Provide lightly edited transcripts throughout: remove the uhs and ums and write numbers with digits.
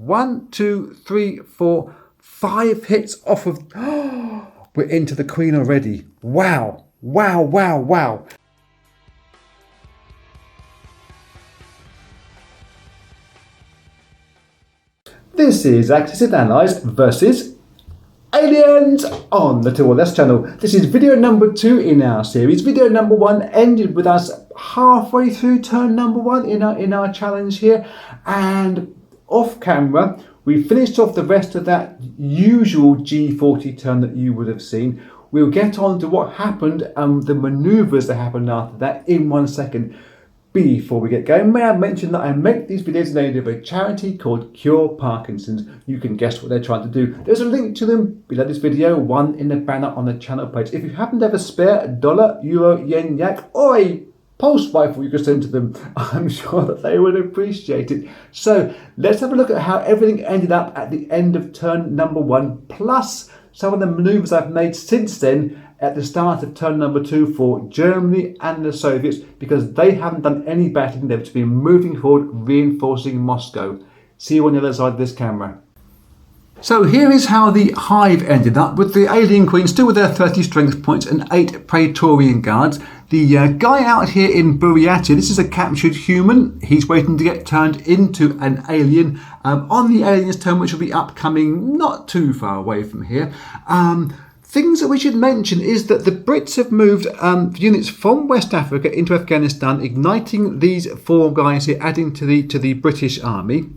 1, 2, 3, 4, 5 hits off of... we're into the Queen already. Wow, wow, wow, wow. This is Axis and Allies versus Aliens on the TLS channel. This is video number 2 in our series. Video number 1 ended with us halfway through turn number 1 in our challenge here, and off camera we finished off the rest of that usual G40 turn that you would have seen. We'll get on to what happened and the manoeuvres that happened after that in 1 second. Before we get going, may I mention that I make these videos in aid of a charity called Cure Parkinson's. You can guess what they're trying to do. There's a link to them below this video, one in the banner on the channel page. If you happen to have a spare dollar, euro, yen, yak, or a pulse rifle you could send to them, I'm sure that they would appreciate it. So let's have a look at how everything ended up at the end of turn number 1, plus some of the manoeuvres I've made since then at the start of turn number 2 for Germany and the Soviets, because they haven't done any battling. They've been moving forward, reinforcing Moscow. See you on the other side of this camera. So here is how the hive ended up, with the alien queen still with their 30 strength points and 8 Praetorian guards. The guy out here in Buryatia, this is a captured human. He's waiting to get turned into an alien on the alien's turn, which will be upcoming not too far away from here. Things that we should mention is that the Brits have moved units from West Africa into Afghanistan, igniting these 4 guys here, adding to the British army.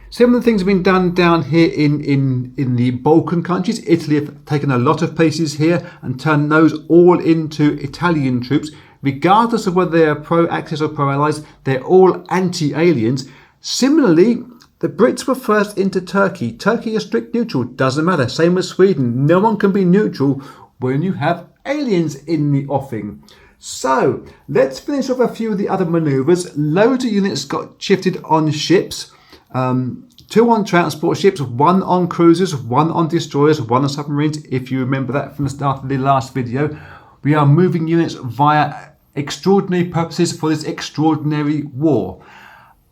Some of the things have been done down here in the Balkan countries. Italy have taken a lot of places here and turned those all into Italian troops. Regardless of whether they are pro-Axis or pro-Allies, they're all anti-aliens. Similarly, the Brits were first into Turkey. Turkey is strict neutral, doesn't matter. Same with Sweden. No one can be neutral when you have aliens in the offing. So let's finish off a few of the other manoeuvres. Loads of units got shifted on ships. 2 on transport ships, 1 on cruisers, 1 on destroyers, 1 on submarines. If you remember that from the start of the last video, we are moving units via extraordinary purposes for this extraordinary war.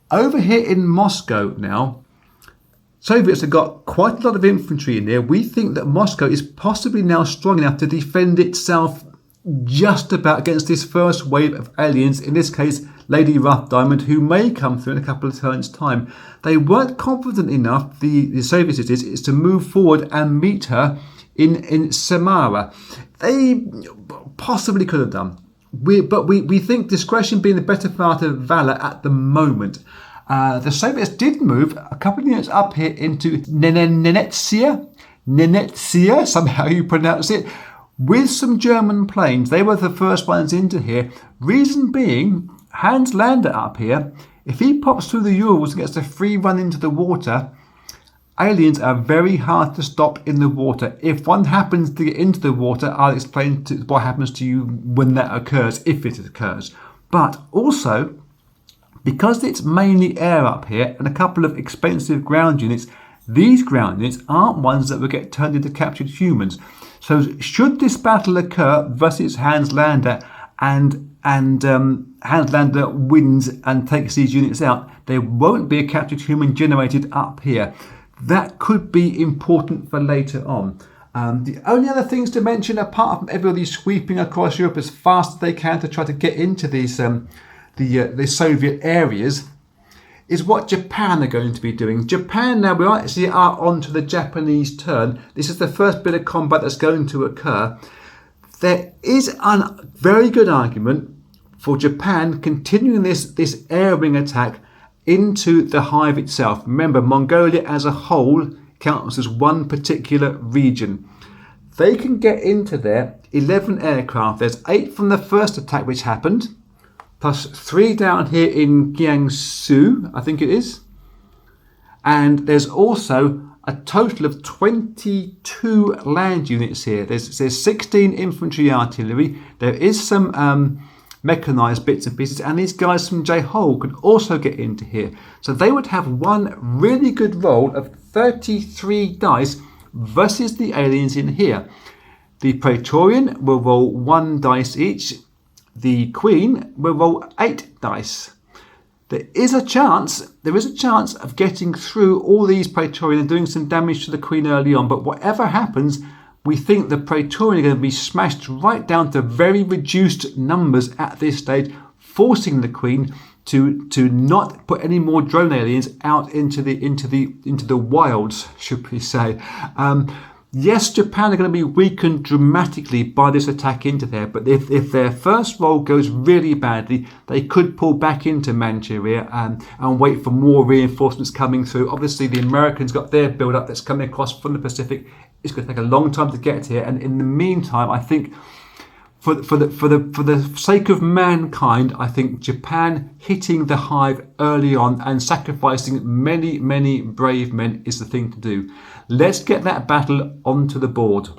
Over here in Moscow now, Soviets have got quite a lot of infantry in there. We think that Moscow is possibly now strong enough to defend itself just about against this first wave of aliens, in this case Lady Rough Diamond, who may come through in a couple of turns' time. They weren't confident enough, the Soviets it is to move forward and meet her in Samara. They possibly could have done. But we think discretion being the better part of valour at the moment. The Soviets did move a couple of units up here into Nenetsia, somehow you pronounce it, with some German planes. They were the first ones into here. Reason being, Hans Lander up here, if he pops through the Urals and gets a free run into the water, aliens are very hard to stop in the water. If one happens to get into the water, I'll explain what happens to you when that occurs, if it occurs. But also, because it's mainly air up here and a couple of expensive ground units, these ground units aren't ones that will get turned into captured humans. So should this battle occur versus Hans Lander and Hans Lander wins and takes these units out, there won't be a captured human generated up here. That could be important for later on. The only other things to mention, apart from everybody sweeping across Europe as fast as they can to try to get into these the Soviet areas, is what Japan are going to be doing. Japan now, we actually are on to the Japanese turn. This is the first bit of combat that's going to occur. There is a very good argument for Japan continuing this air wing attack into the hive itself. Remember, Mongolia as a whole counts as one particular region. They can get into there, 11 aircraft. There's 8 from the first attack which happened, plus 3 down here in Jiangsu, I think it is. And there's also a total of 22 land units here. There's 16 infantry artillery. There is some mechanised bits and pieces, and these guys from J-Hole can also get into here. So they would have one really good roll of 33 dice versus the aliens in here. The Praetorian will roll 1 dice each. The Queen will roll 8 dice. there is a chance of getting through all these Praetorian and doing some damage to the Queen early on. But whatever happens, we think the Praetorian are going to be smashed right down to very reduced numbers at this stage, forcing the Queen to not put any more drone aliens out into the wilds, should we say. Yes, Japan are going to be weakened dramatically by this attack into there, but if their first roll goes really badly, they could pull back into Manchuria and wait for more reinforcements coming through. Obviously, the Americans got their build-up that's coming across from the Pacific. It's going to take a long time to get here, and in the meantime, I think for the sake of mankind, I think Japan hitting the hive early on and sacrificing many brave men is the thing to do. Let's get that battle onto the board.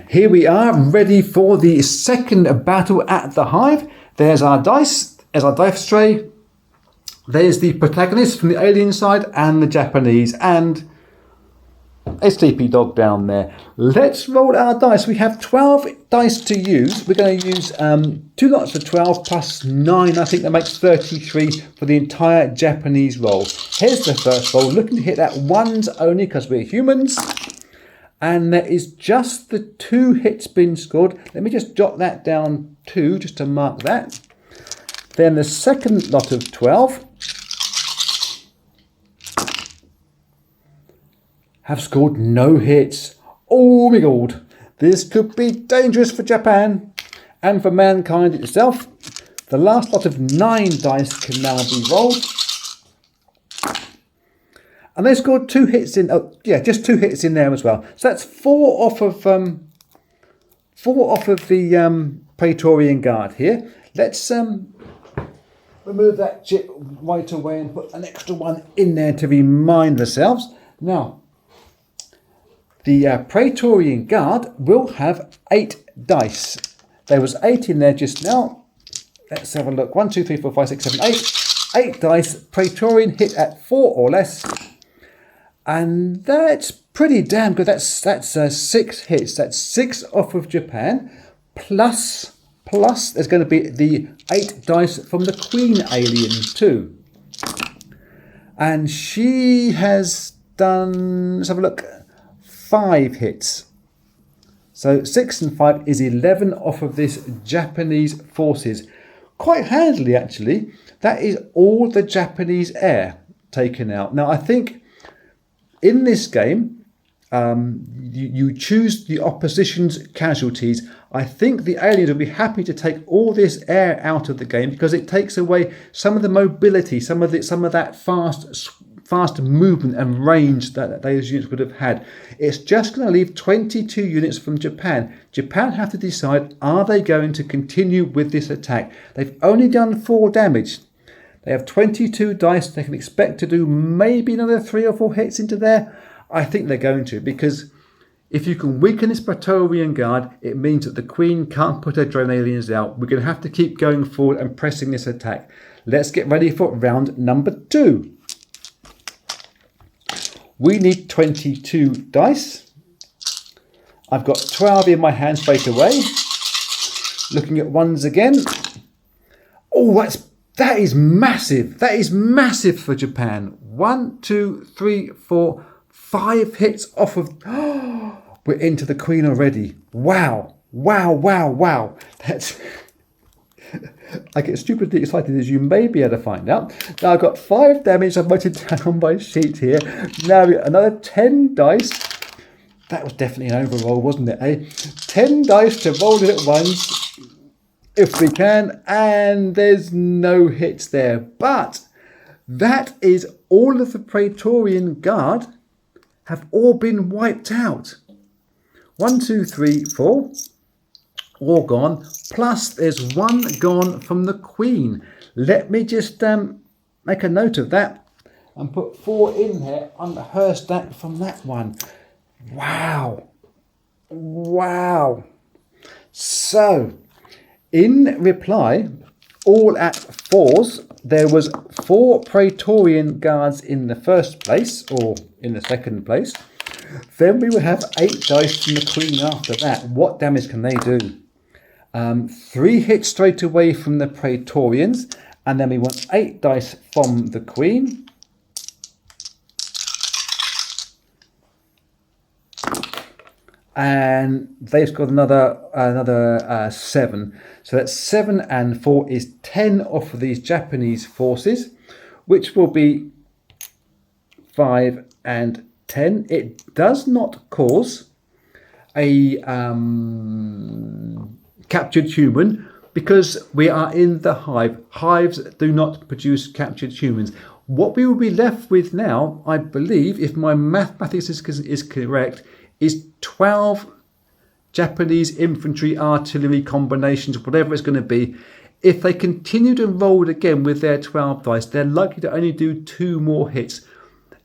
Here we are, ready for the second battle at the hive. There's our dice, there's our dice tray. There's the protagonist from the alien side and the Japanese, and a sleepy dog down there. Let's roll our dice. We have 12 dice to use. We're going to use 2 lots of 12 plus 9. I think that makes 33 for the entire Japanese roll. Here's the first roll. Looking to hit that ones only because we're humans. And there is just the 2 hits been scored. Let me just jot that down 2 just to mark that. Then the second lot of 12 have scored no hits. Oh my god, this could be dangerous for Japan and for mankind itself. The last lot of 9 dice can now be rolled. And they scored 2 hits in, just 2 hits in there as well. So that's 4 off of the Praetorian Guard here. Let's remove that chip right away and put an extra one in there to remind ourselves. Now, the Praetorian Guard will have 8 dice. There was 8 in there just now. Let's have a look. 1, 2, 3, 4, 5, 6, 7, 8. 8 dice. Praetorian hit at 4 or less. And that's pretty damn good. That's 6 hits. That's 6 off of Japan. Plus there's going to be the 8 dice from the Queen alien too. And she has done, let's have a look, 5 hits. So 6 and 5 is 11 off of this Japanese forces. Quite handily, actually. That is all the Japanese air taken out. Now, I think in this game, you choose the opposition's casualties. I think the aliens will be happy to take all this air out of the game because it takes away some of the mobility, some of that fast movement and range that those units would have had. It's just going to leave 22 units from Japan. Japan have to decide, are they going to continue with this attack? They've only done 4 damage. They have 22 dice. They can expect to do maybe another 3 or 4 hits into there. I think they're going to, because if you can weaken this Praetorian Guard, it means that the Queen can't put her drone aliens out. We're going to have to keep going forward and pressing this attack. Let's get ready for round number 2. We need 22 dice. I've got 12 in my hand straight away. Looking at ones again. Oh, that is massive. That is massive for Japan. 1, 2, 3, 4, 5 hits off of... Oh, we're into the Queen already. Wow. Wow. That's... I get stupidly excited, as you may be able to find out. Now I've got 5 damage. I've noted down on my sheet here. Now another 10 dice. That was definitely an overroll, wasn't it? 10 dice to roll it at once, if we can. And there's no hits there. But that is all of the Praetorian Guard have all been wiped out. 1, 2, 3, 4. All gone. Plus there's 1 gone from the Queen. Let me just make a note of that and put 4 in there on her stack from that one. Wow. So in reply, all at 4s, there was 4 Praetorian Guards in the first place, or in the second place. Then we will have 8 dice from the Queen after that. What damage can they do? 3 hits straight away from the Praetorians, And then we want 8 dice from the queen. And they've got another 7. So that's 7 and 4 is 10 of these Japanese forces, which will be 5 and 10. It does not cause a captured human because we are in the hive. Hives do not produce captured humans. What we will be left with now, I believe, if my mathematics is correct, is 12 Japanese infantry artillery combinations, whatever it's going to be. If they continue to roll again with their 12 dice, they're likely to only do 2 more hits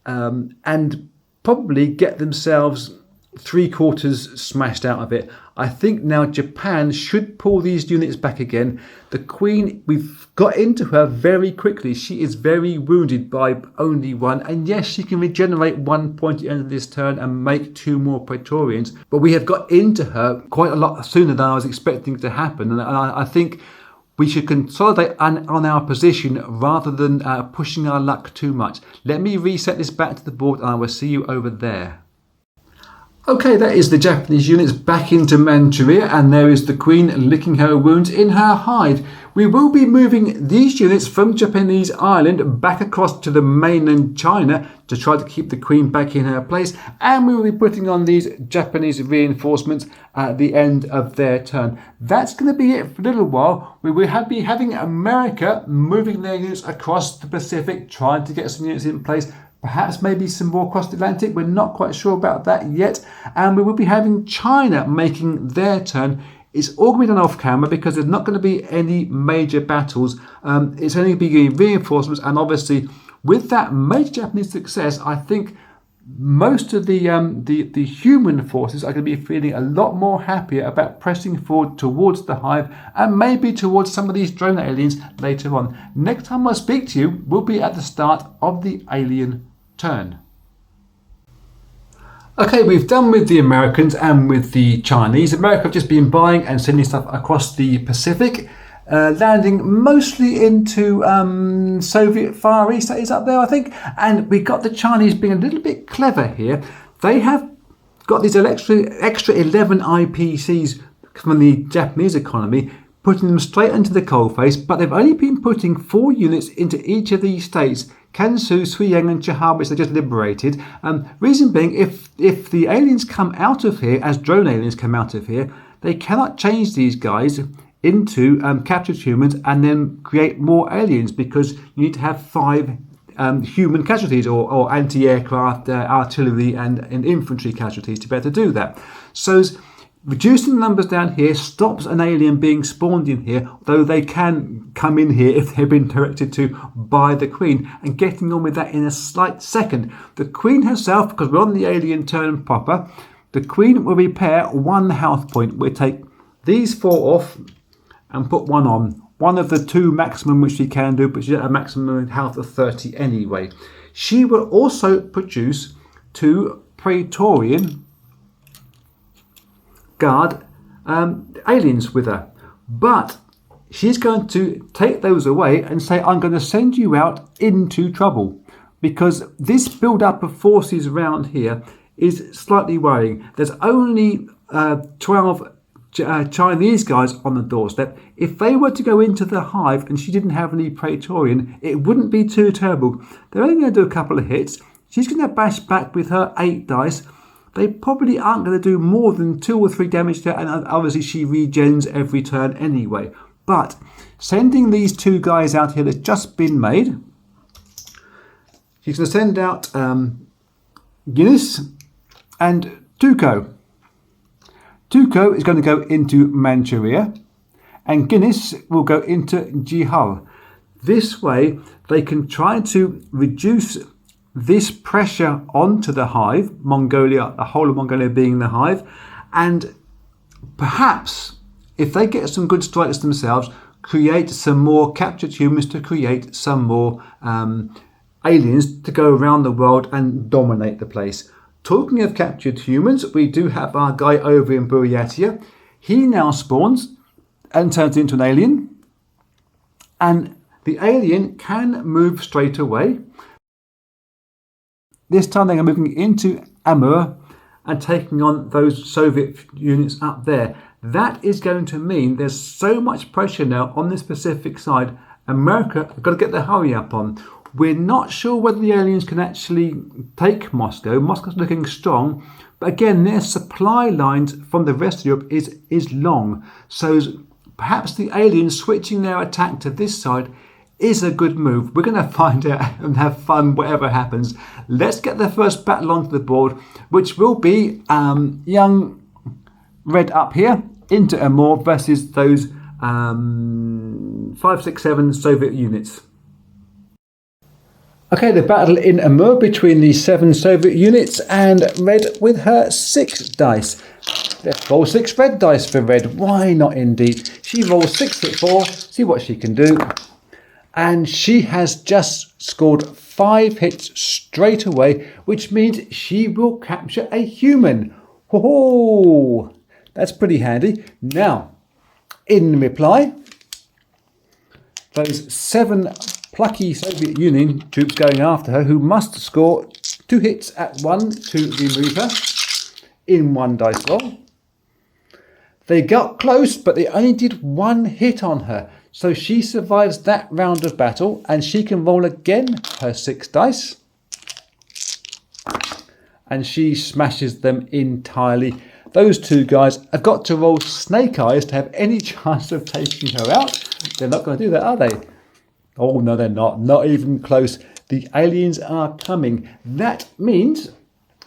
and probably get themselves 3/4 smashed out of it. I think now Japan should pull these units back again. The queen, we've got into her very quickly. She is very wounded by only 1, and yes, she can regenerate 1 point at the end of this turn and make 2 more Praetorians, but we have got into her quite a lot sooner than I was expecting to happen, and I think we should consolidate on our position rather than pushing our luck too much. Let me reset this back to the board and I will see you over there. Okay, that is the Japanese units back into Manchuria, and there is the queen licking her wounds in her hide. We will be moving these units from Japanese Island back across to the mainland China to try to keep the queen back in her place, and we will be putting on these Japanese reinforcements at the end of their turn. That's going to be it for a little while. We will be having America moving their units across the Pacific, trying to get some units in place. Perhaps maybe some more across the Atlantic. We're not quite sure about that yet. And we will be having China making their turn. It's all going to be done off camera because there's not going to be any major battles. It's only going to be reinforcements. And obviously, with that major Japanese success, I think most of the human forces are going to be feeling a lot more happier about pressing forward towards the hive and maybe towards some of these drone aliens later on. Next time I speak to you will be at the start of the alien turn. Okay, we've done with the Americans and with the Chinese. America have just been buying and sending stuff across the Pacific, landing mostly into Soviet Far East, that is up there, I think. And we got the Chinese being a little bit clever here. They have got these extra 11 IPCs from the Japanese economy, putting them straight into the coalface, but they've only been putting 4 units into each of these states, Kansu, Suiyang and Chahar, which they just liberated. Reason being, if the aliens come out of here, as drone aliens come out of here, they cannot change these guys into captured humans and then create more aliens, because you need to have 5 human casualties or anti-aircraft, artillery and infantry casualties to be able to do that. So reducing the numbers down here stops an alien being spawned in here, though they can come in here if they've been directed to by the queen. And getting on with that in a slight second. The queen herself, because we're on the alien turn proper, the queen will repair 1 health point. We'll take these 4 off and put 1 on. 1 of the 2 maximum which she can do, but she's at a maximum health of 30 anyway. She will also produce 2 Praetorian Guard aliens with her, but she's going to take those away and say, I'm going to send you out into trouble, because this build-up of forces around here is slightly worrying. There's only 12 Chinese guys on the doorstep. If they were to go into the hive and she didn't have any Praetorian, it wouldn't be too terrible. They're only going to do a couple of hits. She's going to bash back with her 8 dice. They probably aren't going to do more than 2 or 3 damage to her, and obviously she regens every turn anyway. But sending these 2 guys out here that's just been made, she's going to send out Guinness and Tuco. Tuco is going to go into Manchuria, and Guinness will go into Jihal. This way they can try to reduce this pressure onto the hive, Mongolia, the whole of Mongolia being the hive, and perhaps, if they get some good strikes themselves, create some more captured humans to create some more aliens to go around the world and dominate the place. Talking of captured humans, we do have our guy over in Buryatia. He now spawns and turns into an alien, and the alien can move straight away. This time they are moving into Amur and taking on those Soviet units up there. That is going to mean there's so much pressure now on this Pacific side. America have got to get their hurry up on. We're not sure whether the aliens can actually take Moscow. Moscow's looking strong. But again, their supply lines from the rest of Europe is long. So perhaps the aliens switching their attack to this side is a good move. We're going to find out and have fun whatever happens. Let's get the first battle onto the board, which will be young red up here into Amur versus those 5, 6, 7 Soviet units. Okay, the battle in Amur between the 7 Soviet units and red with her 6 dice. Let's roll 6 red dice for red. Why not indeed? She rolls 6 at 4. See what she can do. And she has just scored 5 hits straight away, which means she will capture a human. Oh, that's pretty handy. Now, in reply, those 7 plucky Soviet Union troops going after her, who must score 2 hits at 1 to remove her in 1 dice roll. They got close, but they only did 1 hit on her. So she survives that round of battle, and she can roll again her 6 dice. And she smashes them entirely. Those 2 guys have got to roll snake eyes to have any chance of taking her out. They're not going to do that, are they? Oh, no, they're not. Not even close. The aliens are coming. That means,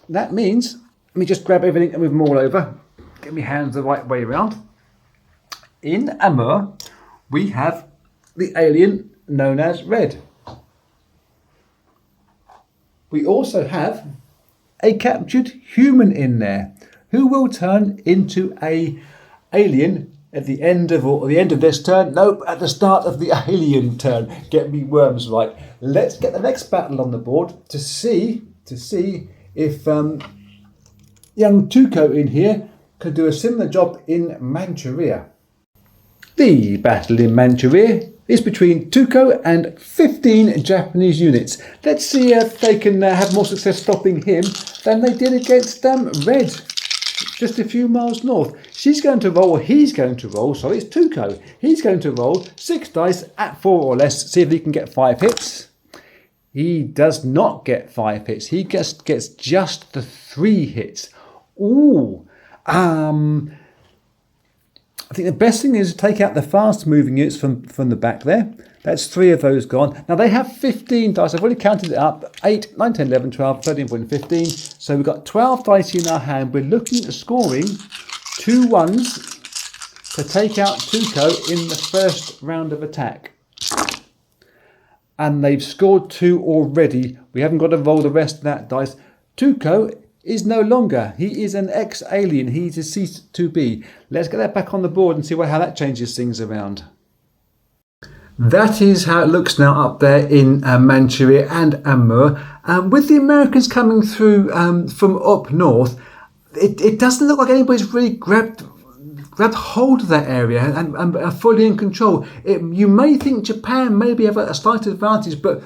let me just grab everything and move them all over. Get my hands the right way around. In Amur, we have the alien known as Red. We also have a captured human in there who will turn into a alien at the end of this turn. Nope, at the start of the alien turn. Get me worms right. Let's get the next battle on the board to see if young Tuco in here could do a similar job in Manchuria. The battle in Manchuria is between Tuco and 15 Japanese units. Let's see if they can have more success stopping him than they did against Red, just a few miles north. He's going to roll, it's Tuco. He's going to roll 6 dice at 4 or less, see if he can get 5 hits. He does not get 5 hits. He gets just the 3 hits. Ooh. I think the best thing is to take out the fast moving units from the back there. That's 3 of those gone. Now they have 15 dice. I've already counted it up. 8, 9, 10, 11, 12, 13, 14, 15. So we've got 12 dice in our hand. We're looking at scoring 2 1s to take out Tuco in the first round of attack. And they've scored 2 already. We haven't got to roll the rest of that dice. Tuco is no longer. He is an ex-alien. He's a ceased to be. Let's get that back on the board and see how that changes things around. That is how it looks now up there in Manchuria and Amur. With the Americans coming through from up north, it doesn't look like anybody's really grabbed hold of that area and are fully in control. You may think Japan maybe have a slight advantage, but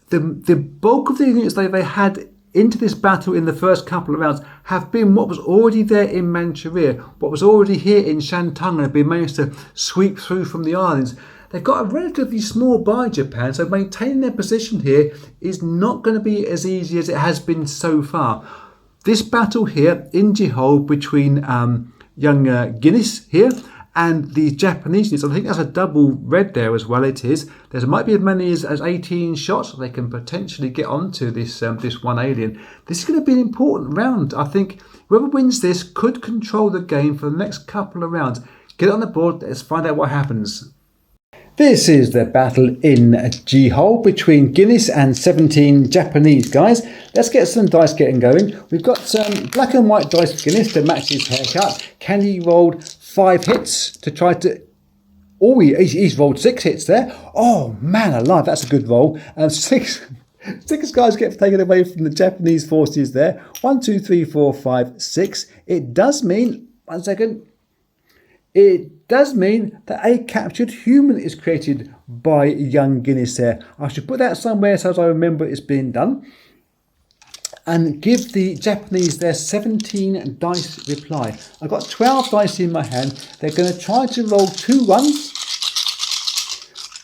the bulk of the units they had into this battle in the first couple of rounds have been what was already there in Manchuria, what was already here in Shantung, and have been managed to sweep through from the islands. They've got a relatively small by Japan, so maintaining their position here is not going to be as easy as it has been so far. This battle here in Jihol between young Guinness here and the Japanese units, I think that's a double red there as well. It is. There might be as many as 18 shots they can potentially get onto this one alien. This is going to be an important round. I think whoever wins this could control the game for the next couple of rounds. Get it on the board. Let's find out what happens. This is the battle in Jihol between Guinness and 17 Japanese guys. Let's get some dice getting going. We've got some black and white dice for Guinness to match his haircut. Can he roll 5 hits to try to... Oh, he's rolled 6 hits there. Oh, man alive, that's a good roll. And 6 guys get taken away from the Japanese forces there. 1, 2, 3, 4, 5, 6. It does mean... 1 second. it does mean that a captured human is created by young Guinness there. I should put that somewhere so as I remember it's being done. And give the Japanese their 17 dice reply. I've got 12 dice in my hand. They're going to try to roll 2 ones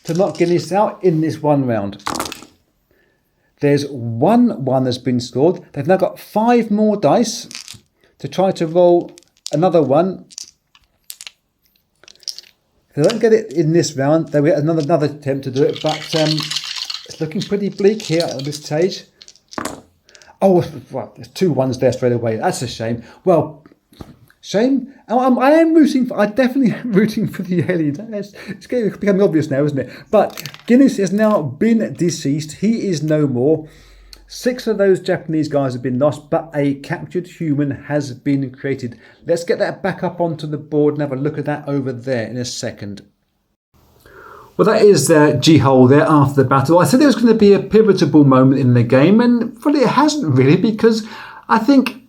to knock Guinness out in this one round. There's 1 1 that's been scored. They've now got 5 more dice to try to roll another one. If they don't get it in this round, they'll get another attempt to do it. But it's looking pretty bleak here at this stage. Oh, well, there's 2 1s there straight away. That's a shame. Well, shame. I am rooting for. I definitely am rooting for the aliens. It's becoming obvious now, isn't it? But Guinness has now been deceased. He is no more. 6 of those Japanese guys have been lost, but a captured human has been created. Let's get that back up onto the board and have a look at that over there in a second. Well, that is G-Hole there after the battle. I said there was going to be a pivotal moment in the game, and well, it hasn't really, because I think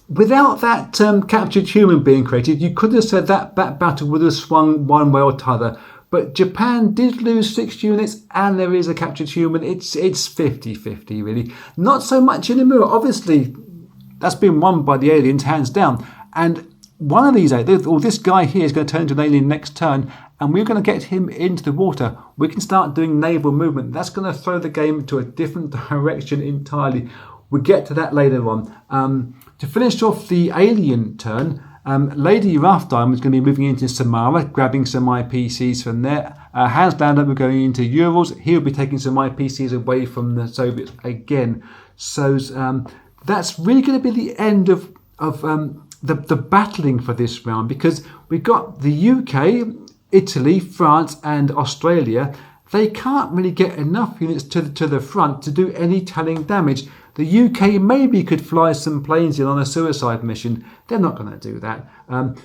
without that captured human being created, you could have said that battle would have swung one way or t'other. But Japan did lose 6 units, and there is a captured human. It's 50-50, really. Not so much in the mirror. Obviously, that's been won by the aliens, hands down. And one of these, or this guy here, is going to turn into an alien next turn, and we're going to get him into the water. We can start doing naval movement. That's going to throw the game into a different direction entirely. We'll get to that later on. To finish off the alien turn, Lady Rough Diamond is going to be moving into Samara, grabbing some IPCs from there. Hans Lander will be going into Urals. He'll be taking some IPCs away from the Soviets again. So that's really going to be the end of the battling for this round, because we've got the UK, Italy, France and Australia. They can't really get enough units to the front to do any telling damage. The UK maybe could fly some planes in on a suicide mission. They're not going to do that.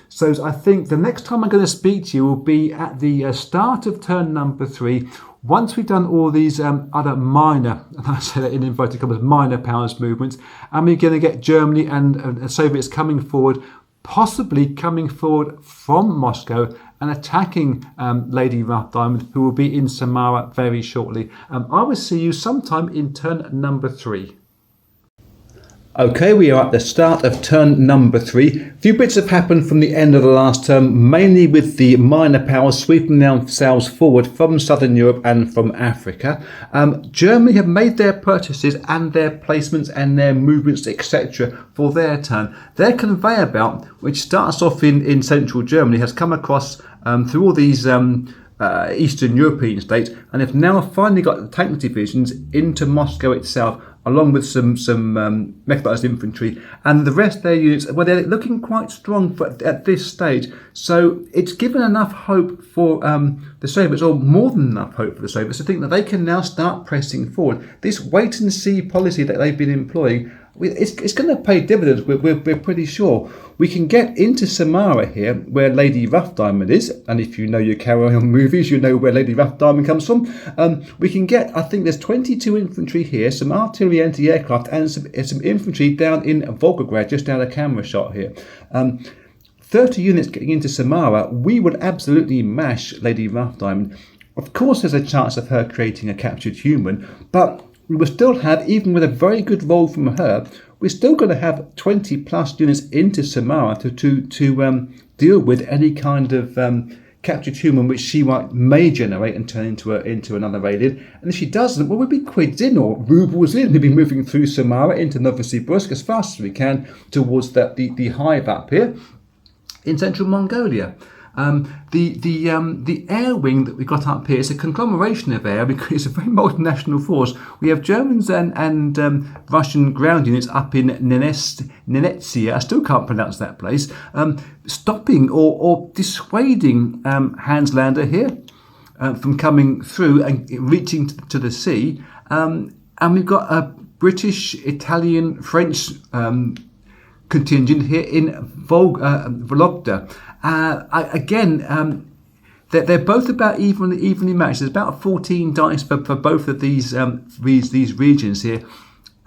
So I think the next time I'm going to speak to you will be at the start of turn number 3. Once we've done all these other minor, and I say that in inverted commas, minor powers movements, and we're going to get Germany and Soviets coming forward, possibly coming forward from Moscow and attacking Lady Rough Diamond, who will be in Samara very shortly. I will see you sometime in turn number 3. Okay, we are at the start of turn number 3. A few bits have happened from the end of the last turn, mainly with the minor powers sweeping themselves forward from Southern Europe and from Africa. Germany have made their purchases and their placements and their movements, etc. for their turn. Their conveyor belt, which starts off in central Germany, has come across through all these Eastern European states, and have now finally got the tank divisions into Moscow itself, along with some mechanized infantry, and the rest of their units, well, they're looking quite strong at this stage. So it's given enough hope for the Soviets, or more than enough hope for the Soviets, to think that they can now start pressing forward. This wait-and-see policy that they've been employing, it's going to pay dividends, we're pretty sure. We can get into Samara here, where Lady Rough Diamond is, and if you know your Carry On movies, you know where Lady Rough Diamond comes from. We can get, I think there's 22 infantry here, some artillery anti-aircraft, and some infantry down in Volgograd, just down a camera shot here. 30 units getting into Samara, we would absolutely mash Lady Rough Diamond. Of course there's a chance of her creating a captured human, but we will still have, even with a very good roll from her, we're still going to have 20 plus units into Samara to deal with any kind of captured human which she may generate and turn into another alien. And if she doesn't, well, we'll be quids in or rubles in. We'll be moving through Samara into Novosibirsk as fast as we can towards the hive up here in central Mongolia. The air wing that we got up here is a conglomeration of air, because it's a very multinational force. We have Germans and Russian ground units up in Nenetsia, I still can't pronounce that place, stopping or dissuading Hans Lander here from coming through and reaching to the sea. And we've got a British, Italian, French contingent here in Vologda. They're both about evenly matched. There's about 14 dice for both of these regions here.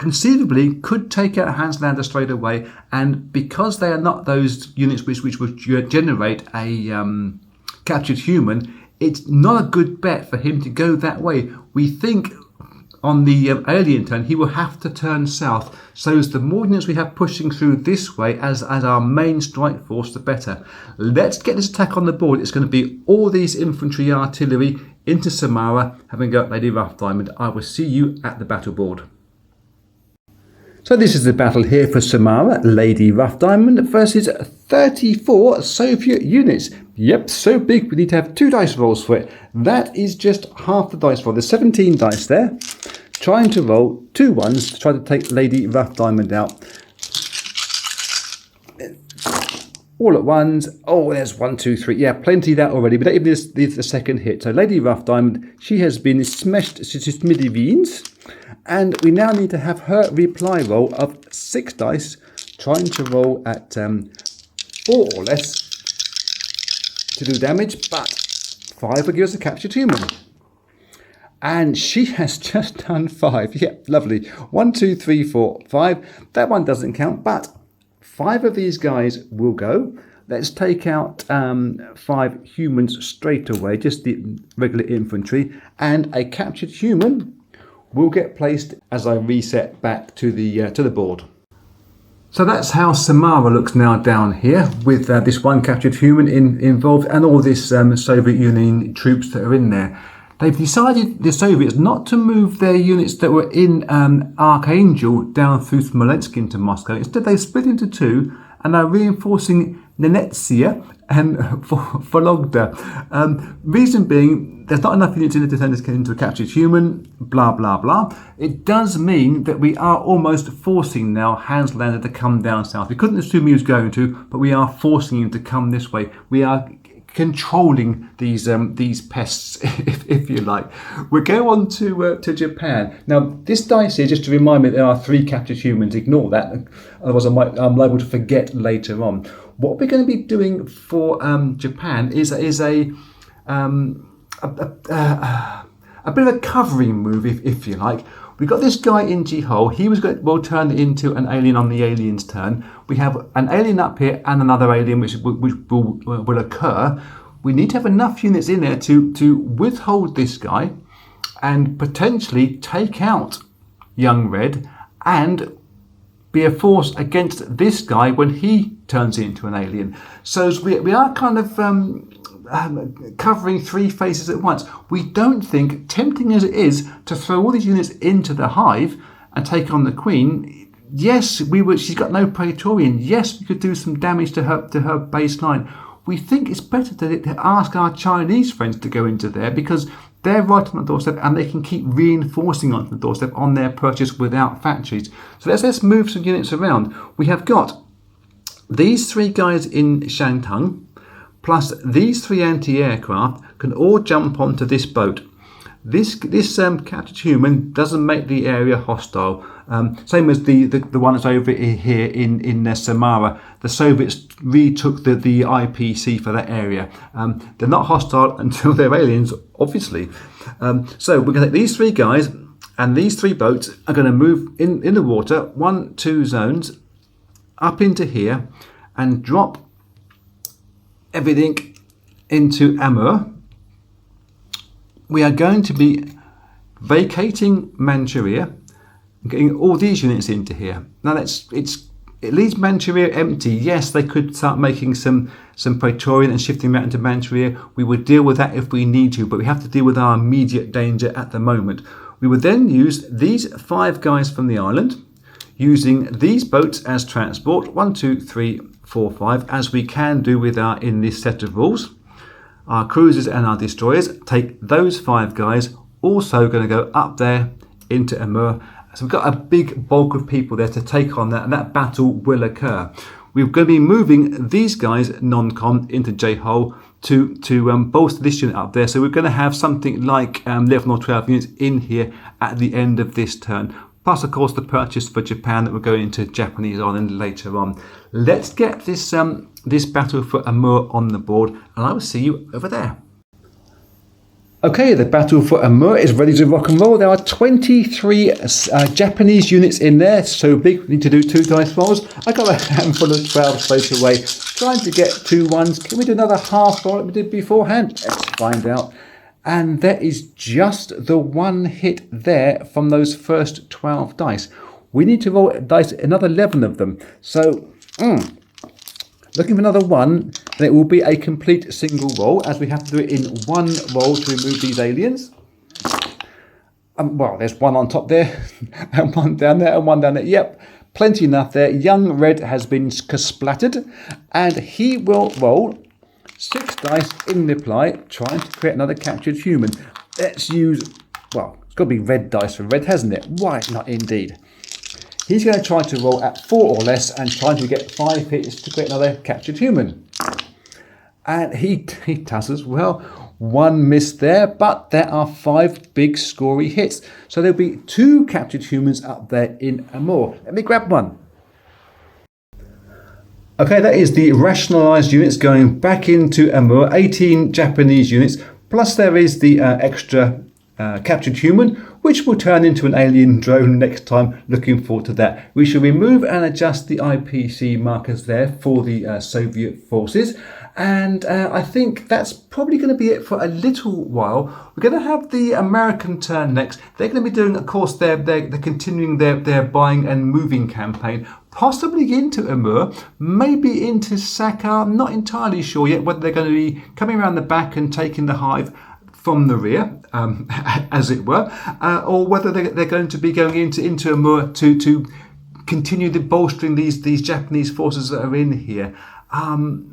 conceivably could take out Hanslander straight away, and because they are not those units which would generate a captured human, it's not a good bet for him to go that way. We think on the alien turn he will have to turn south, so as the more units we have pushing through this way as our main strike force, the better. Let's get this attack on the board. It's going to be all these infantry artillery into Samara, having got Lady Rough Diamond. I will see you at the battle board. So this is the battle here for Samara, Lady Rough Diamond versus 34 Soviet units. Yep, so big we need to have 2 dice rolls for it. That is just half the dice roll. There's 17 dice there. Trying to roll 2 ones to try to take Lady Rough Diamond out. All at once. Oh, there's 1, 2, 3. Yeah, plenty of that already, but even this is the second hit. So Lady Rough Diamond, she has been smashed to smithereens. And we now need to have her reply roll of 6 dice, trying to roll at 4 or less to do damage, but 5 will give us a captured human. And she has just done 5. Yeah, lovely. 1, 2, 3, 4, 5. That one doesn't count, but 5 of these guys will go. Let's take out 5 humans straight away, just the regular infantry, and a captured human will get placed as I reset back to the board. So that's how Samara looks now down here, with this 1 captured human involved, and all this Soviet Union troops that are in there. They've decided, the Soviets, not to move their units that were in Archangel down through Smolensk into Moscow. Instead, they split into 2 and are reinforcing Nenetsia and Vologda. Reason being, there's not enough units in it to turn this into a captured human, blah, blah, blah. It does mean that we are almost forcing now Hanslander to come down south. We couldn't assume he was going to, but we are forcing him to come this way. We are controlling these pests, if you like. We'll go on to Japan. Now, this dice here, just to remind me, there are 3 captured humans. Ignore that, otherwise I'm liable to forget later on. What we're going to be doing for Japan is a bit of a covering move, if you like. We've got this guy in Jihol. He will turn into an alien on the alien's turn. We have an alien up here and another alien which will occur. We need to have enough units in there to withhold this guy and potentially take out Young Red and be a force against this guy when he turns into an alien. So we are kind of covering 3 faces at once. We don't think, tempting as it is, to throw all these units into the hive and take on the Queen. Yes, she's got no Praetorian. Yes, we could do some damage to her base line. We think it's better to ask our Chinese friends to go into there, because they're right on the doorstep and they can keep reinforcing onto the doorstep on their purchase without factories. So let's move some units around. We have got these 3 guys in Shantung, plus these 3 anti-aircraft can all jump onto this boat. This captured human doesn't make the area hostile. Same as the one that's over here in Samara. The Soviets retook the IPC for that area. They're not hostile until they're aliens, obviously. So we're going to take these 3 guys, and these 3 boats are going to move in the water, 1, 2 zones, up into here, and drop everything into Amur. We are going to be vacating Manchuria and getting all these units into here. Now it leaves Manchuria empty. Yes, they could start making some Praetorian and shifting them out into Manchuria. We would deal with that if we need to, but we have to deal with our immediate danger at the moment. We would then use these 5 guys from the island, using these boats as transport, 1, 2, 3, 4, 5, as we can do with in this set of rules. Our cruisers and our destroyers take those 5 guys, also going to go up there into Amur. So we've got a big bulk of people there to take on that, and that battle will occur. We're going to be moving these guys non-com into J-Hole to bolster this unit up there. So we're going to have something like 11 or 12 units in here at the end of this turn. Plus, of course, the purchase for Japan that will go into Japanese Island later on. Let's get this battle for Amur on the board, and I will see you over there. Okay, the battle for Amur is ready to rock and roll. There are 23 Japanese units in there, so big. We need to do 2 dice rolls. I got a handful of 12 straight away, trying to get 2 ones. Can we do another half roll like we did beforehand? Let's find out. And there is just the 1 hit there from those first 12 dice. We need to roll dice, another 11 of them. So, looking for another 1, and it will be a complete single roll, as we have to do it in 1 roll to remove these aliens. Well, there's 1 on top there, and 1 down there, and 1 down there. Yep, plenty enough there. Young Red has been splattered, and he will roll 6 dice in reply, trying to create another captured human. Let's use, well, it's got to be red dice for red, hasn't it? Why not indeed? He's going to try to roll at 4 or less and trying to get 5 hits to create another captured human. And he does as well. 1 miss there, but there are 5 big scory hits. So there'll be 2 captured humans up there in Amur. Let me grab 1. Okay, that is the rationalised units going back into Amur. 18 Japanese units, plus there is the extra captured human, which will turn into an alien drone next time. Looking forward to that. We shall remove and adjust the IPC markers there for the Soviet forces. And I think that's probably going to be it for a little while. We're going to have the American turn next. They're going to be doing, of course, they're continuing their buying and moving campaign, possibly into Amur, maybe into Saqqara. I'm not entirely sure yet whether they're going to be coming around the back and taking the hive from the rear, as it were, or whether they're going to be going into Amur to continue bolstering these Japanese forces that are in here.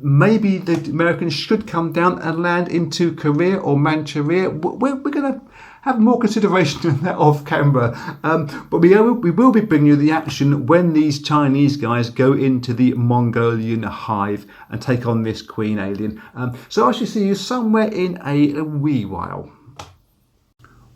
Maybe the Americans should come down and land into Korea or Manchuria. We're going to have more consideration than that off camera. But we will be bringing you the action when these Chinese guys go into the Mongolian hive and take on this queen alien. So I shall see you somewhere in a wee while.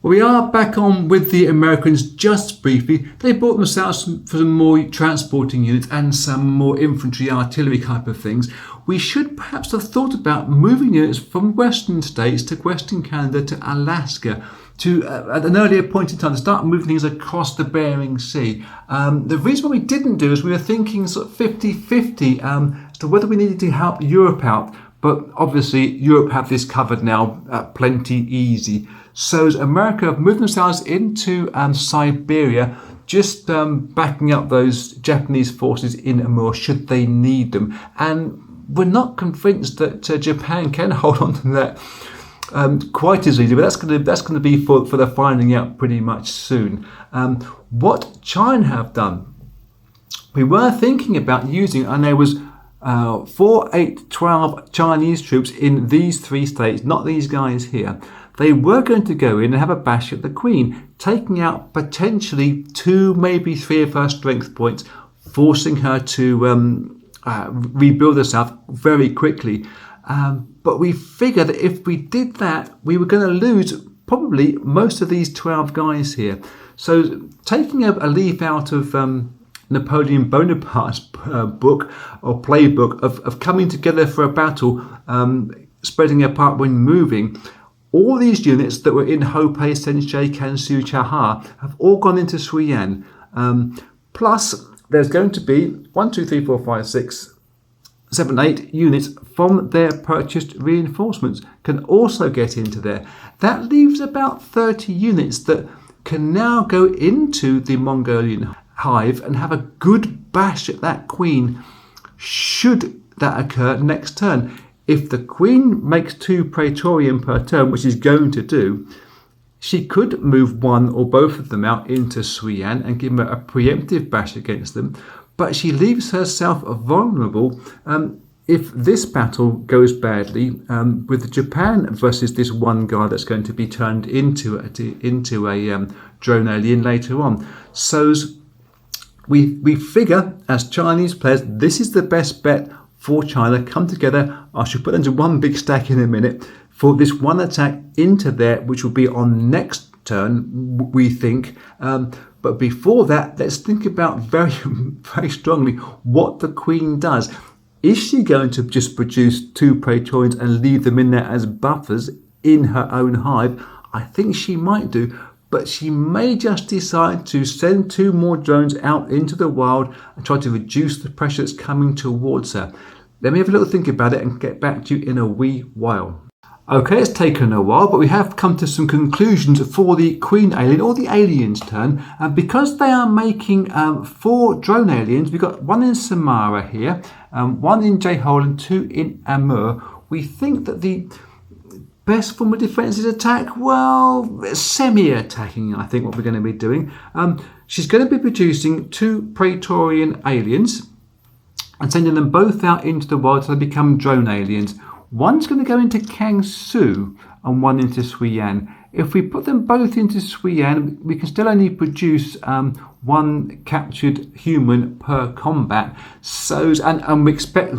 We are back on with the Americans just briefly. They bought themselves some more transporting units and some more infantry artillery type of things. We should perhaps have thought about moving units from western states to western Canada to Alaska to at an earlier point in time to start moving things across the Bering Sea. The reason why we didn't do is we were thinking sort of 50-50 as to whether we needed to help Europe out, but obviously Europe have this covered now plenty easy. So America have moved themselves into Siberia, just backing up those Japanese forces in Amur should they need them. And we're not convinced that Japan can hold on to that quite as easily, but that's going to be for the finding out pretty much soon. What China have done, we were thinking about using, and there was 4, 8, 12 Chinese troops in these 3 states, not these guys here. They were going to go in and have a bash at the Queen, taking out potentially 2, maybe 3 of her strength points, forcing her to rebuild herself very quickly. But we figured that if we did that, we were going to lose probably most of these 12 guys here. So taking a leaf out of Napoleon Bonaparte's book or playbook of coming together for a battle, spreading apart when moving, all these units that were in Hopei, Senshei, Kansu, Chaha have all gone into Suiyan. Plus, there's going to be 1, 2, 3, 4, 5, 6, 7, 8 units from their purchased reinforcements can also get into there. That leaves about 30 units that can now go into the Mongolian hive and have a good bash at that queen should that occur next turn. If the queen makes 2 Praetorian per turn, which she's going to do, she could move 1 or both of them out into Suiyan and give her a preemptive bash against them, but she leaves herself vulnerable if this battle goes badly with Japan versus this one guy that's going to be turned into a drone alien later on. So we figure as Chinese players, this is the best bet for China. Come together. I should put them into one big stack in a minute for this one attack into there, which will be on next turn, we think. But before that, let's think about very, very strongly what the Queen does. Is she going to just produce 2 Praetorians and leave them in there as buffers? in her own hive. I think she might do, but she may just decide to send 2 more drones out into the wild and try to reduce the pressure that's coming towards her. Let me have a little think about it and get back to you in a wee while. Okay, it's taken a while, but we have come to some conclusions for the queen alien, or the alien's turn. And because they are making 4 drone aliens, we've got 1 in Samara here, 1 in J-Hole and 2 in Amur. We think that the best form of defence is attack. Well, semi-attacking, I think, what we're going to be doing. She's going to be producing 2 Praetorian aliens and sending them both out into the wild so they become drone aliens. One's going to go into Kangsu and 1 into Suiyan. If we put them both into Suiyan, we can still only produce 1 captured human per combat. So, and we expect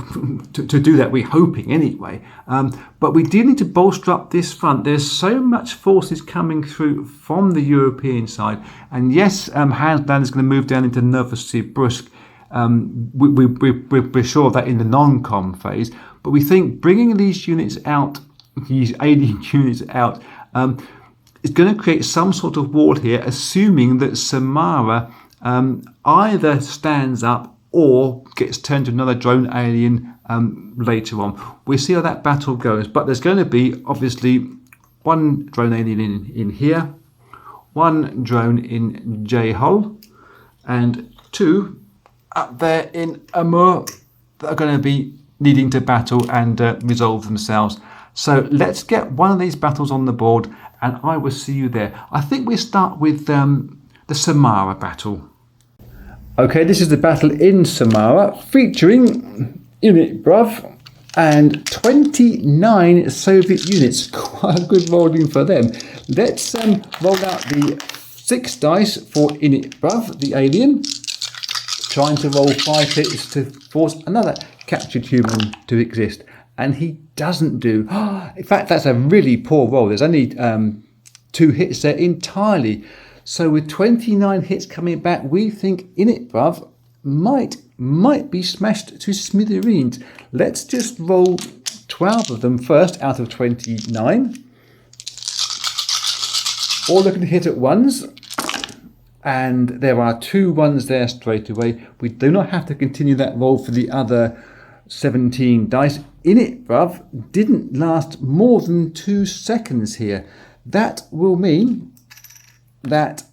to do that, we're hoping anyway. But we do need to bolster up this front. There's so much forces coming through from the European side. And yes, Hansland is going to move down into Novosibirsk. We're sure of that in the non-com phase. But we think bringing these units out, these alien units out, is going to create some sort of wall here, assuming that Samara either stands up or gets turned to another drone alien later on. We'll see how that battle goes. But there's going to be, obviously, 1 drone alien in here, 1 drone in J-Hull, and 2 up there in Amur that are going to be needing to battle and resolve themselves. So let's get one of these battles on the board and I will see you there. I think we'll start with the Samara battle. Okay, this is the battle in Samara featuring Unit Bruv and 29 Soviet units. Quite a good rolling for them. Let's roll out the 6 dice for Unit Bruv, the alien, trying to roll 5 hits to force another captured human to exist, and he doesn't do. In fact, that's a really poor roll. There's only 2 hits there entirely. So with 29 hits coming back, we think Init Bruv might be smashed to smithereens. Let's just roll 12 of them first out of 29. All looking to hit at ones. And there are 2 ones there straight away. We do not have to continue that roll for the other 17 dice. Init Bruv didn't last more than 2 seconds here. That will mean that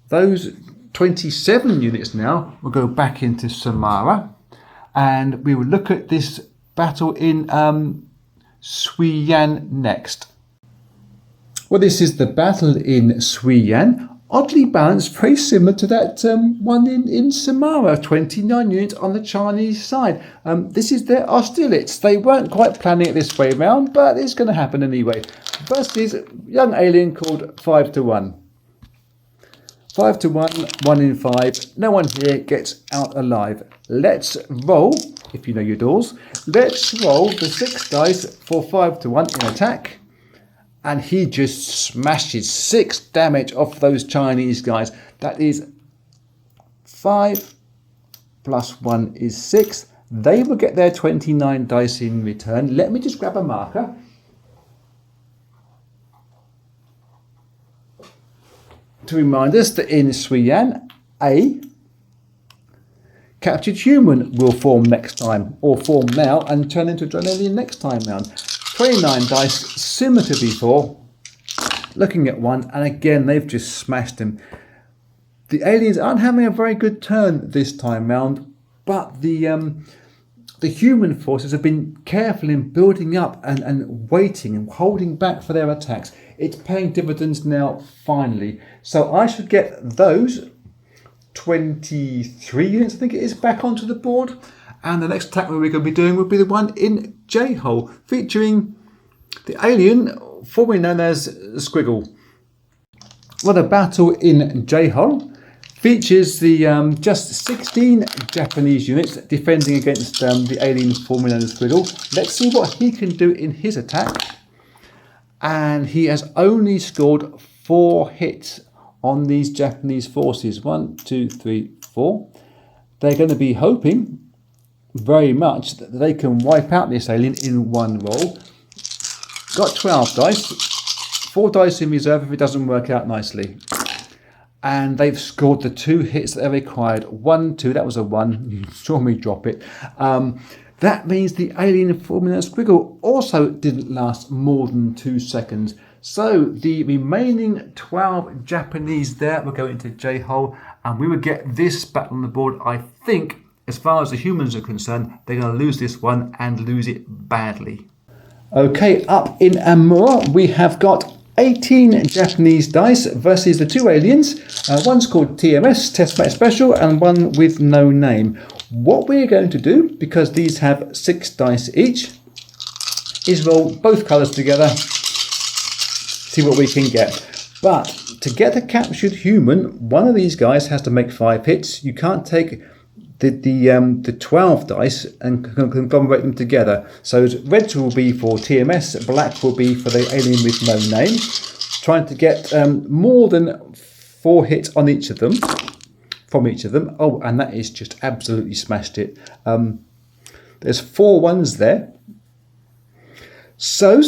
those 27 units now will go back into Samara, and we will look at this battle in Suiyan next. Well, this is the battle in Suiyan. Oddly balanced, very similar to that one in Samara, 29 units on the Chinese side. This is their Austerlitz. They weren't quite planning it this way around, but it's going to happen anyway. First is a young alien called 5 to 1. 5 to 1, 1 in 5. No one here gets out alive. Let's roll, if you know your doors, let's roll the 6 dice for 5 to 1 in attack. And he just smashes 6 damage off those Chinese guys. That is 5 plus 1 is 6. They will get their 29 dice in return. Let me just grab a marker. To remind us that in Suiyan, a captured human will form next time, or form now and turn into a drone alien next time round. 29 dice, similar to before. Looking at 1, and again they've just smashed him. The aliens aren't having a very good turn this time round, but the human forces have been careful in building up and waiting and holding back for their attacks. It's paying dividends now, finally. So I should get those 23 units, I think it is, back onto the board. And the next attack we're going to be doing will be the one in J-Hole, featuring the alien formerly known as Squiggle. Well, the battle in J-Hole features the just 16 Japanese units defending against the alien formerly known as Squiggle. Let's see what he can do in his attack. And he has only scored 4 hits on these Japanese forces. 1, 2, 3, 4. They're going to be hoping very much that they can wipe out this alien in one roll. got 12 dice, 4 dice in reserve if it doesn't work out nicely. And they've scored the 2 hits that they required. 1, 2, that was a 1. You saw me drop it. That means the alien forming a squiggle also didn't last more than 2 seconds. So the remaining 12 Japanese there will go into J-hole, and we will get this back on the board. I think, as far as the humans are concerned, they're going to lose this one and lose it badly. Okay, up in Amur, we have got 18 Japanese dice versus the 2 aliens. One's called TMS, Test Match Special, and one with no name. What we're going to do, because these have 6 dice each, is roll both colours together, see what we can get. But to get a captured human, one of these guys has to make 5 hits. You can't take the 12 dice and conglomerate them together. So red will be for TMS, black will be for the alien with no name. Trying to get more than 4 hits on each of them, from each of them. Oh, and that is just absolutely smashed it. There's 4 ones there. So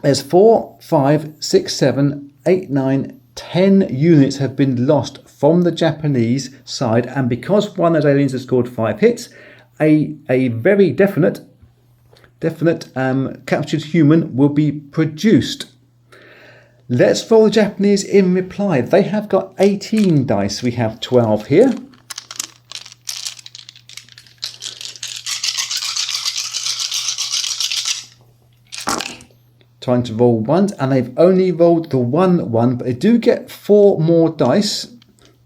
there's 4, 5, 6, 7, 8, 9, 10 units have been lost from the Japanese side, and because one of those aliens has scored 5 hits, a very definite captured human will be produced. Let's roll the Japanese in reply. They have got 18 dice. We have 12 here. Trying to roll ones, and they've only rolled the 1, but they do get 4 more dice.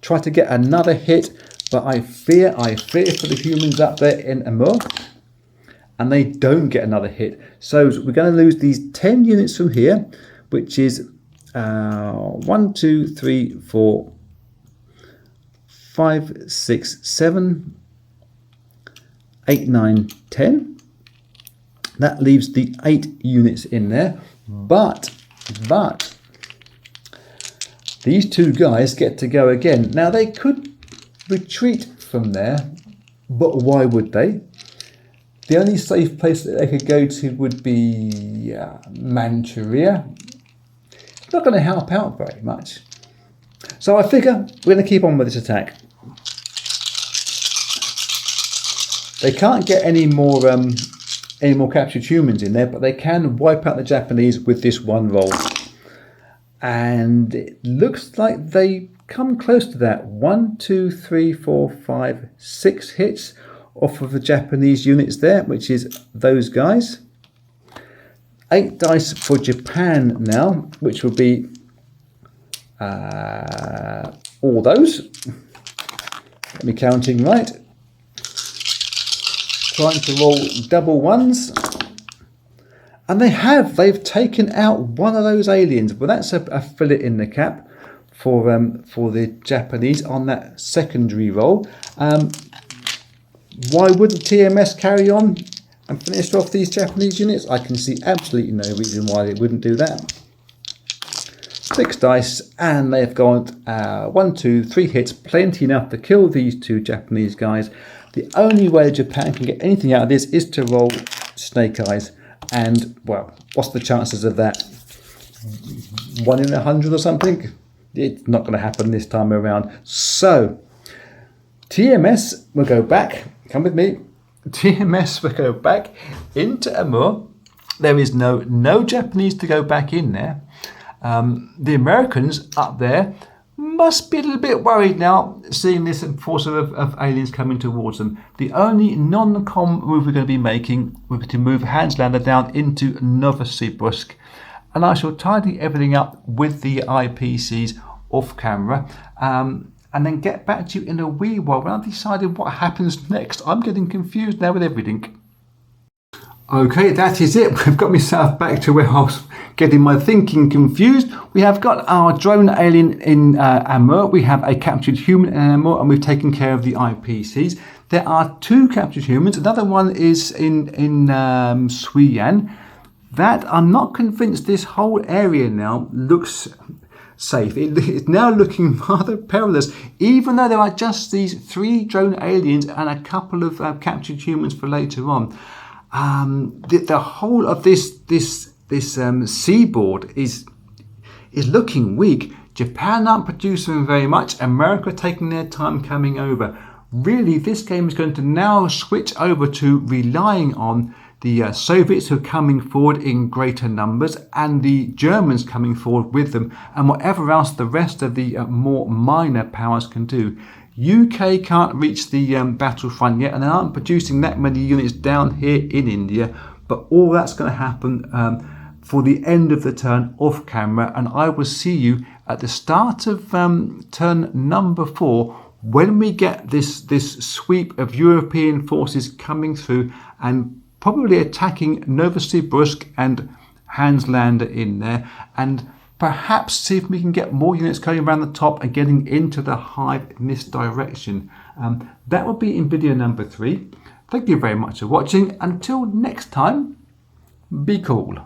Try to get another hit, but I fear for the humans up there in Amur, and they don't get another hit. So we're going to lose these 10 units from here, which is 1, 2, 3, 4, 5, 6, 7, 8, 9, 10. That leaves the 8 units in there, but these 2 guys get to go again. Now they could retreat from there, but why would they? The only safe place that they could go to would be Manchuria. It's not going to help out very much. So I figure we're going to keep on with this attack. They can't get any more captured humans in there, but they can wipe out the Japanese with this 1 roll. And it looks like they come close to that. 1, 2, 3, 4, 5, 6 hits off of the Japanese units there, which is those guys. 8 dice for Japan now, which will be all those. Let me counting right. Trying to roll double 1s, and they've taken out one of those aliens, but that's a fillet in the cap for the Japanese on that secondary roll. Why wouldn't TMS carry on and finish off these Japanese units? I can see absolutely no reason why they wouldn't do that. 6 dice, and they've got 1, 2, 3 hits, plenty enough to kill these 2 Japanese guys. The only way Japan can get anything out of this is to roll snake eyes. And, well, what's the chances of that? 1 in 100 or something? It's not going to happen this time around. So, TMS will go back. Come with me. TMS will go back into Amur. There is no Japanese to go back in there. The Americans up there must be a little bit worried now, seeing this force of aliens coming towards them. The only non-com move we're going to be making will be to move Hanslander down into Novosibirsk, and I shall tidy everything up with the IPCs off camera, and then get back to you in a wee while when I've decided what happens next. I'm getting confused now with everything. Okay, that is it. We've got myself back to where I was getting my thinking confused. We have got our drone alien in Amur. We have a captured human in Amur, and we've taken care of the IPCs. There are 2 captured humans. Another one is in Suiyan. That I'm not convinced this whole area now looks safe. It's now looking rather perilous, even though there are just these 3 drone aliens and a couple of captured humans for later on. The whole of this seaboard is looking weak. Japan aren't producing very much. America taking their time coming over. Really, this game is going to now switch over to relying on the Soviets who are coming forward in greater numbers and the Germans coming forward with them, and whatever else the rest of the more minor powers can do. UK can't reach the battlefront yet, and they aren't producing that many units down here in India, but all that's going to happen for the end of the turn off camera, and I will see you at the start of turn number 4 when we get this sweep of European forces coming through and probably attacking Novosibirsk and Hanslander in there, and perhaps see if we can get more units coming around the top and getting into the hive in this direction. That will be in video number 3. Thank you very much for watching. Until next time, be cool.